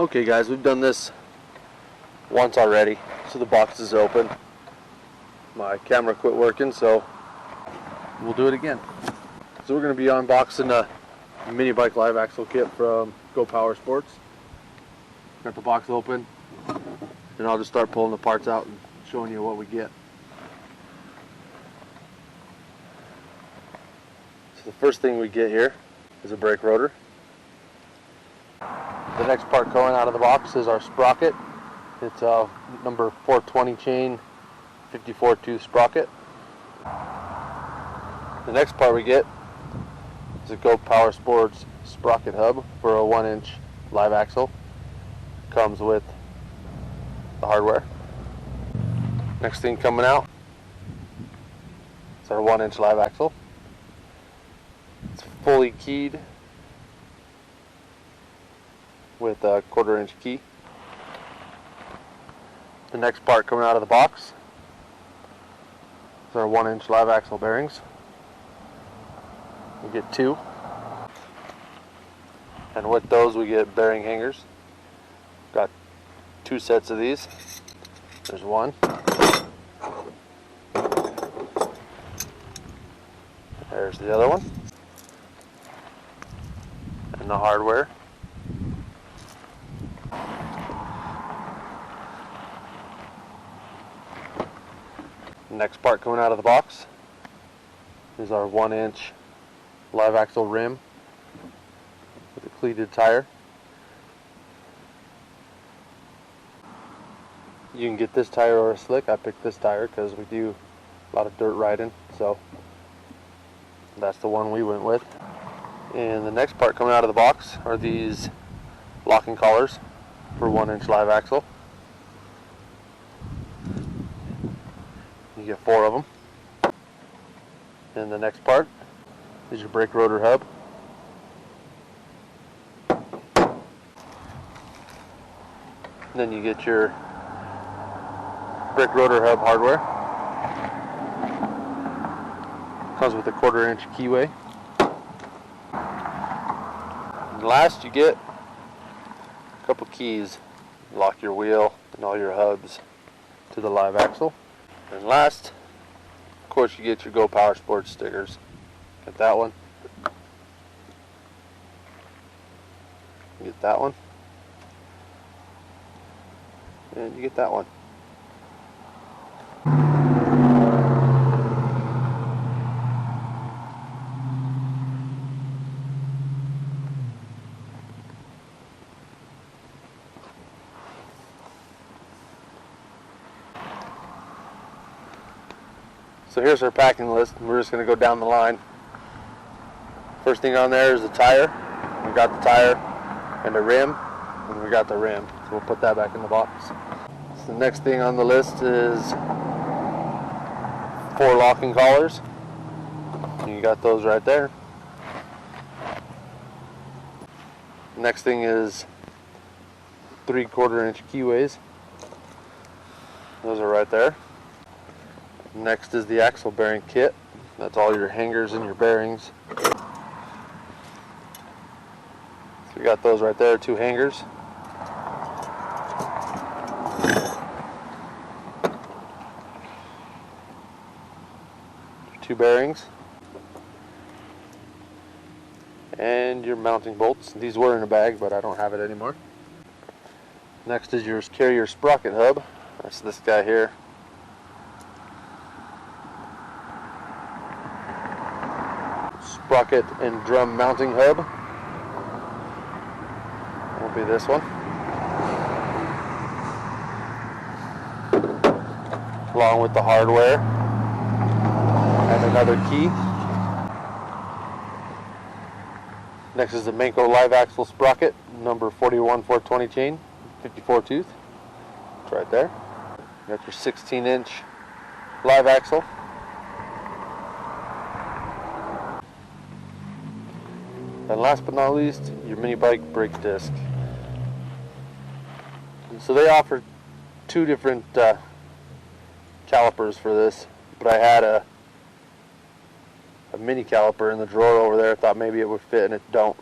Okay guys, we've done this once already, so the box is open. My camera quit working, so we'll do it again. So we're going to be unboxing a mini bike Liveaxle kit from Go Power Sports. Got the box open, and I'll just start pulling the parts out and showing you what we get. So the first thing we get here is a brake rotor. The next part coming out of the box is our sprocket. It's a number 420 chain, 54 tooth sprocket. The next part we get is a Go Power Sports sprocket hub for a 1-inch Liveaxle. Comes with the hardware. Next thing coming out is our 1-inch Liveaxle. It's fully keyed with a 1/4-inch key. The next part coming out of the box is our 1-inch Liveaxle bearings. We get 2, and with those we get bearing hangers. Got 2 sets of these. There's one. There's the other one. And the hardware. Next part coming out of the box is our 1-inch Liveaxle rim with a cleated tire. You can get this tire or a slick. I picked this tire because we do a lot of dirt riding, so that's the one we went with. And the next part coming out of the box are these locking collars for 1-inch Liveaxle. You get 4 of them. And the next part is your brake rotor hub. And then you get your brake rotor hub hardware. Comes with a 1/4-inch keyway. And last you get a couple keys. Lock your wheel and all your hubs to the Liveaxle. And last, of course, you get your Go Power Sports stickers. Get that one. You get that one. And you get that one. So here's our packing list, and we're just going to go down the line. First thing on there is the tire. We got the tire and the rim, and we got the rim. So we'll put that back in the box. So the next thing on the list is 4 locking collars. You got those right there. Next thing is 3/4-inch keyways. Those are right there. Next is the axle bearing kit. That's all your hangers and your bearings. So we got those right there, 2 hangers. Your 2 bearings. And your mounting bolts. These were in a bag, but I don't have it anymore. Next is your carrier sprocket hub. That's this guy here. Sprocket and drum mounting hub will be this one, along with the hardware and another key. Next is the Manco Liveaxle sprocket, number 41 420 chain, 54 tooth. It's right there. You got your 16-inch Liveaxle. And last but not least, your mini bike brake disc. And so they offer 2 different calipers for this, but I had a mini caliper in the drawer over there. I thought maybe it would fit, and it don't.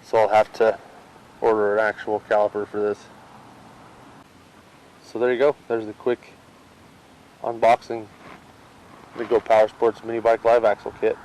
So I'll have to order an actual caliper for this. So there you go. There's the quick unboxing the Go Power Sports mini bike live axle kit.